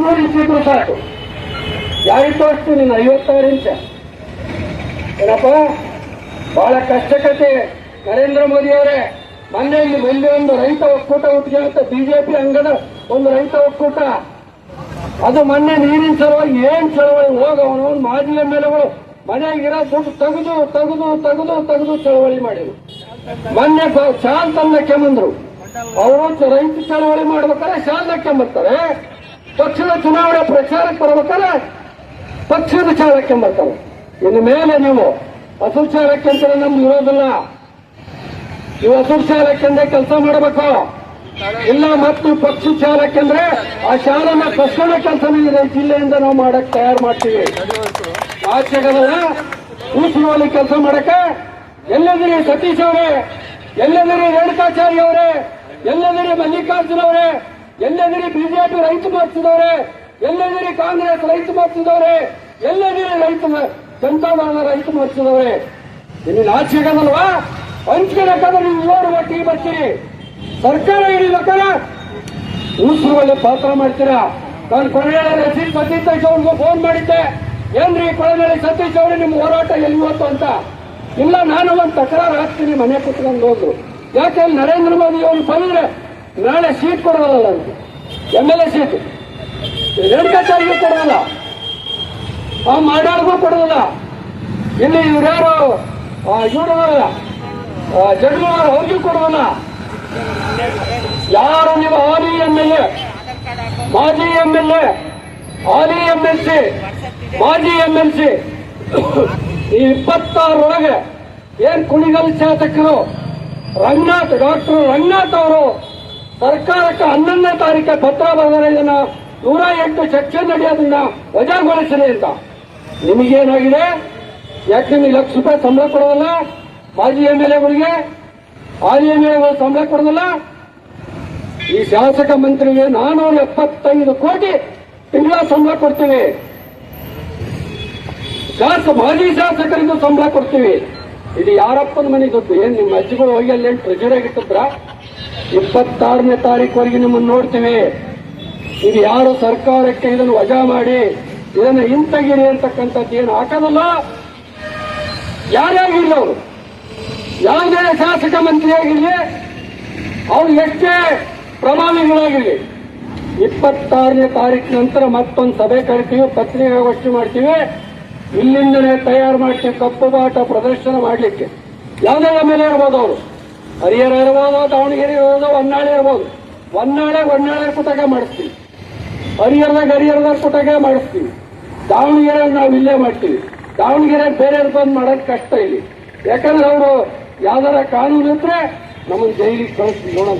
53 inch ಇದ್ರು ಸಾಕು. ಯಾರಿಗೆ ತೋರಿಸ್ತೀನಿ? 56 ಇಂಚ. ಏನಪ್ಪ, ಬಹಳ ಕಷ್ಟಕತೆ. ನರೇಂದ್ರ ಮೋದಿ ಅವರೇ, ಮೊನ್ನೆ ಇಲ್ಲಿ ಒಂದು ರೈತ ಒಕ್ಕೂಟ ಹುಟ್ಟಿಗೆ ಅಂತ ಬಿಜೆಪಿ ಅಂಗದ ಒಂದು ರೈತ ಒಕ್ಕೂಟ, ಅದು ಮೊನ್ನೆ ನೀರಿನ ಸಲುವಾಗಿ ಏನ್ ಚಳವಳಿ ಹೋಗವನು ಮಾಜಿ ಎಮ್ಮೆಲ್ಎಗಳು ಮನೆಯಾಗಿರೋ ದುಡ್ಡು ತೆಗೆದು ತೆಗೆದು ತೆಗೆದು ತೆಗೆದು ಚಳವಳಿ ಮಾಡಿದ್ರು. ಮೊನ್ನೆ ಶಾಲ್ ತಂದಕ್ಕೆ ಬಂದ್ರು. ಅವರು ರೈತ ಚಳವಳಿ ಮಾಡ್ಬೇಕಾದ್ರೆ ಶಾಲ್ ಹಾಕೊಂಡ್ಬರ್ತಾರೆ, ಪಕ್ಷದ ಚುನಾವಣೆ ಪ್ರಚಾರಕ್ಕೆ ಬರ್ಬೇಕಾದ್ರೆ ಪಕ್ಷದ ಚಾಲಕ್ಕೆ ಬರ್ತಾರೆ. ಇನ್ನು ಮೇಲೆ ನೀವು ಹಸು ಚಾಲಕ್ಕೆ ಅಂತ ನಮ್ದು ಇರೋದಿಲ್ಲ. ನೀವು ಹಸು ಚಾಲಕ್ಕೆಂದೇ ಕೆಲಸ ಮಾಡಬೇಕು. ಇಲ್ಲ ಮತ್ತು ಪಕ್ಷ ಚಾಲಕ್ಕೆಂದ್ರೆ ಆ ಶಾಲೆನ ಕಸ್ಕೊಂಡ ಕೆಲಸ ಜಿಲ್ಲೆಯಿಂದ ನಾವು ಮಾಡಕ್ ತಯಾರು ಮಾಡ್ತೀವಿ. ಆಚೆಗಲ್ಲ ಕೂಸುವಲ್ಲಿ ಕೆಲಸ ಮಾಡಕ್ಕೆ. ಎಲ್ಲದಿರಿ ಸತೀಶ್ ಅವರೇ, ಎಲ್ಲದಿರಿ ರೇಣುಕಾಚಾರ್ಯ ಅವರೇ, ಎಲ್ಲದಿರಿ ಮಲ್ಲಿಕಾರ್ಜುನ ಅವರೇ, ಎಲ್ಲದಿರಿ ಬಿಜೆಪಿ ರೈತ ಮೋರ್ಚಾದವರೇ, ಎಲ್ಲದಿರಿ ಕಾಂಗ್ರೆಸ್ ರೈತ ಮೋರ್ಚಾದವರೇ, ಎಲ್ಲದಿರಿ ಜನತಾದಳ ರೈತ ಮೋರ್ಚಾದವರೇ, ಇನ್ನು ಆಚೆಗಲ್ವಾ ಹಂಚ್ಕೊಳಕ್ಕಾದ್ರೆ ನೀವು 7 ಒಟ್ಟಿಗೆ ಬರ್ತೀರಿ. ಸರ್ಕಾರ ಹಿಡಿಬೇಕಾದ್ರೆ ಉಸಿರುವಲ್ಲಿ ಪಾತ್ರ ಮಾಡ್ತೀರಾ. ನಾನು ಕೊನೆಯಲ್ಲಿ ಸತೀಶ್ ಅವ್ರಿಗೂ ಫೋನ್ ಮಾಡಿದ್ದೆ, ಏನ್ರಿ ಕೊನೆಯಲ್ಲಿ ಸತೀಶ್ ಅವರು ನಿಮ್ಮ ಹೋರಾಟ ಎಲ್ಲಿ ಹೋಯ್ತು ಅಂತ. ಇಲ್ಲ, ನಾನು ಒಂದು ತಕರಾರು ಹಾಕ್ತೀನಿ ಮನೆ ಕುತ್ಕೊಂಡು ಹೋದ್ರು. ಯಾಕೆ ನರೇಂದ್ರ ಮೋದಿ ಅವರು ಬಂದ್ರೆ ನಾಳೆ ಸೀಟ್ ಕೊಡೋದಲ್ಲ ಅಂತ, MLA ಸೀಟ್ ರೇಣುಕಾಚಾರ್ಯಗೂ ಕೊಡೋಲ್ಲ, ಆ ಮಾಡಾಳ್ಗೂ ಕೊಡೋದಿಲ್ಲ. ಇಲ್ಲಿ ಇವ್ರ್ಯಾರು ಇವ್ರಲ್ಲ ಜಗನ್ ಅವ್ರಿಗೂ ಕೊಡೋಲ್ಲ. ಯಾರು ನೀವು ಹಾಲಿ MLA, ಮಾಜಿ MLA, ಹಾಲಿ MLC, ಮಾಜಿ MLC, ಈ 26 ಏನ್ ಕುಣಿಗಲ್ ಶಾಸಕರು ಡಾಕ್ಟರ್ ರಂಗನಾಥ್ ಅವರು ಸರ್ಕಾರಕ್ಕೆ 11ನೇ ತಾರೀಕೆ ಪತ್ರ ಬರೆದರೆ ಇದನ್ನ 108 ಸೆಕ್ಷನ್ ನಡೆಯೋದನ್ನ ವಜಾಗೊಳಿಸಲಿ ಅಂತ. ನಿಮಗೇನಾಗಿದೆ? ಯಾಕೆ ನಿಮಗೆ ಲಕ್ಷ ರೂಪಾಯಿ ಸಂಬಳ ಕೊಡೋದಲ್ಲ? ಮಾಜಿ MLAಗಳಿಗೆ, ಹಾಲಿ MLAಗಳು ಸಂಬಳ ಕೊಡೋದಲ್ಲ? ಈ ಶಾಸಕ ಮಂತ್ರಿಗೆ 475 ಕೋಟಿ ತಿಂಗಳ ಸಂಬಳ ಕೊಡ್ತೀವಿ. ಮಾಜಿ ಶಾಸಕರಿಗೂ ಸಂಬಳ ಕೊಡ್ತೀವಿ. ಇದು ಯಾರಪ್ಪನ ಮನೆ ದುಡ್ಡು? ಏನ್ ನಿಮ್ಮ ಅಜ್ಜಿಗಳು ಹೋಗಿ ಅಲ್ಲಿ ಟ್ರೆಜರ್ ಆಗಿಟ್ಟಿದ್ರ? 26ನೇ ತಾರೀಕುವರೆಗೆ ನಿಮ್ಮನ್ನು ನೋಡ್ತೀವಿ. ಇದು ಯಾರು ಸರ್ಕಾರಕ್ಕೆ ಇದನ್ನು ವಜಾ ಮಾಡಿ ಇದನ್ನು ಹಿಂತೆಗಿರಿ ಅಂತಕ್ಕಂಥದ್ದು ಏನು ಹಾಕೋದಲ್ಲ. ಯಾರ್ಯಾಗಿರ್ಲಿ ಅವರು, ಯಾವುದೇ ಶಾಸಕ ಮಂತ್ರಿ ಆಗಿರಲಿ, ಅವ್ರು ಎಷ್ಟೇ ಪ್ರಮಾಣಿಗಳಾಗಿರಲಿ, 26ನೇ ತಾರೀಕು ನಂತರ ಮತ್ತೊಂದು ಸಭೆ ಕರಿತೀವಿ, ಪತ್ರಿಕಾಗೋಷ್ಠಿ ಮಾಡ್ತೀವಿ, ಇಲ್ಲಿಂದಲೇ ತಯಾರು ಮಾಡ್ತೀವಿ ಕಪ್ಪು ಬಾಟ ಪ್ರದರ್ಶನ ಮಾಡಲಿಕ್ಕೆ. ಯಾವುದೇ MLA ಇರ್ಬೋದು, ಅವರು ಹರಿಹರ ಇರ್ಬೋದು, ದಾವಣಗೆರೆ ಇರ್ಬೋದು, ಹೊನ್ನಾಳಿ ಇರ್ಬೋದು. ಹೊನ್ನಾಳಿ ಕುಟಗ ಮಾಡಿಸ್ತೀವಿ, ಹರಿಹರದಾಗ ಕುಟಗ ಮಾಡಿಸ್ತೀವಿ, ದಾವಣಗೆರೆ ನಾವು ಇಲ್ಲೇ ಮಾಡ್ತೀವಿ. ದಾವಣಗೆರೆ ಬೇರೆ ಬಂದು ಮಾಡೋದು ಕಷ್ಟ ಇಲ್ಲಿ. ಯಾಕಂದ್ರೆ ಅವರು ಯಾವ್ದಾರ ಕಾನೂನು ಇದ್ರೆ ನಮ್ಮನ್ನು ಜೈಲಿಗೆ ಕಳಿಸ್ತೀವಿ. ನೋಡೋಣ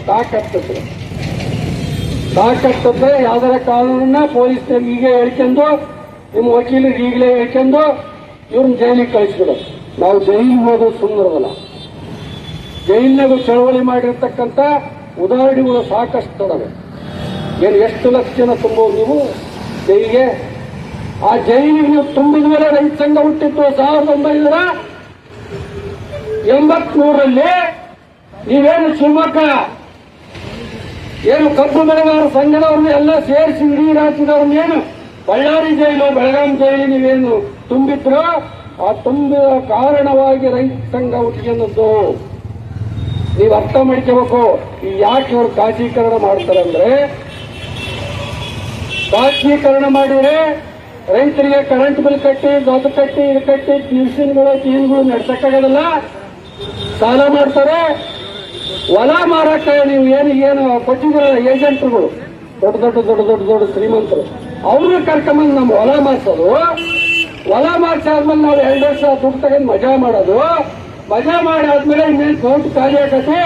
ತಾಕತ್ತಿದ್ರೆ ಯಾವ್ದಾರ ಕಾನೂನನ್ನ ಪೊಲೀಸ್ನವ್ರಿಗೆ ಈಗ ಹೇಳ್ಕೊಂಡು, ನಿಮ್ಮ ವಕೀಲರಿಗೆ ಈಗಲೇ ಹೇಳ್ಕೊಂಡು ಇವ್ರನ್ನ ಜೈಲಿಗೆ ಕಳಿಸ್ಬಿಡೋದು. ನಾವು ಜೈಲಿಗೆ ಹೋಗೋದು ಸುಂದರವಲ್ಲ. ಜೈಲಿನಾಗ ಚಳವಳಿ ಮಾಡಿರ್ತಕ್ಕಂಥ ಉದಾಹರಣೆಗಳು ಸಾಕಷ್ಟು ಅದಾವೆ. ಏನು ಎಷ್ಟು ಲಕ್ಷ ಜನ ತುಂಬೋದು ನೀವು ಜೈಲಿಗೆ? ಆ ಜೈಲಿಗೆ ನೀವು ತುಂಬಿದ ಮೇಲೆ ರೈತ ಸಂಘ ಹುಟ್ಟಿತ್ತು 1983ರಲ್ಲಿ. ನೀವೇನು ಶಿವಮೊಗ್ಗ ಏನು ಕಬ್ಬು ಬೆಳೆಗಾರ ಸಂಘದವ್ರನ್ನ ಎಲ್ಲ ಸೇರಿಸಿ ಇಡೀ ರಾಜ್ಯದವ್ರನ್ನೇನು ಬಳ್ಳಾರಿ ಜೈಲು, ಬೆಳಗಾಂ ಜೈಲು ನೀವೇನು ತುಂಬಿದ್ರು, ಆ ತುಂಬಿದ ಕಾರಣವಾಗಿ ರೈತ ಸಂಘ ಹುಟ್ಟಿಗೆನ್ನದ್ದು ನೀವು ಅರ್ಥ ಮಾಡ್ಕೋಬೇಕು. ಯಾಕೆ ಇವರು ಖಾಸಗೀಕರಣ ಮಾಡ್ತಾರೆ ಅಂದ್ರೆ, ಖಾಸಗೀಕರಣ ಮಾಡಿದ್ರೆ ರೈತರಿಗೆ ಕರೆಂಟ್ ಬಿಲ್ ಕಟ್ಟಿ, ಅದು ಕಟ್ಟಿ, ಇದು ಕಟ್ಟಿ, ಟ್ಯೂಷನ್ಗಳು ಟೀನ್ಗಳು ನಡ್ಸಕ್ಕಾಗೋದಿಲ್ಲ. ಸಾಲ ಮಾಡ್ತಾರೆ. ಹೊಲ ಮಾರಾಟ ನೀವು ಏನು ಕೊಟ್ಟಿದ್ದೀರಲ್ಲ ಏಜೆಂಟ್ರುಗಳು, ದೊಡ್ಡ ಶ್ರೀಮಂತರು, ಅವ್ರನ್ನ ಕರ್ಕೊಂಬಂದು ನಮ್ಮ ಹೊಲ ಮಾರ್ಸೋದು. ಹೊಲ ಮಾರ್ಸಾದ್ಮೇಲೆ ನಾವು 2 ವರ್ಷ ದುಡ್ಡು ತಗೊಂಡು ಮಜಾ ಮಾಡೋದು. ಮಜಾ ಮಾಡಿ ಆದ್ಮೇಲೆ ಇನ್ನೇನು ಕೌಂಟ್ ಖಾಲಿ ಆಗತ್ತೆ.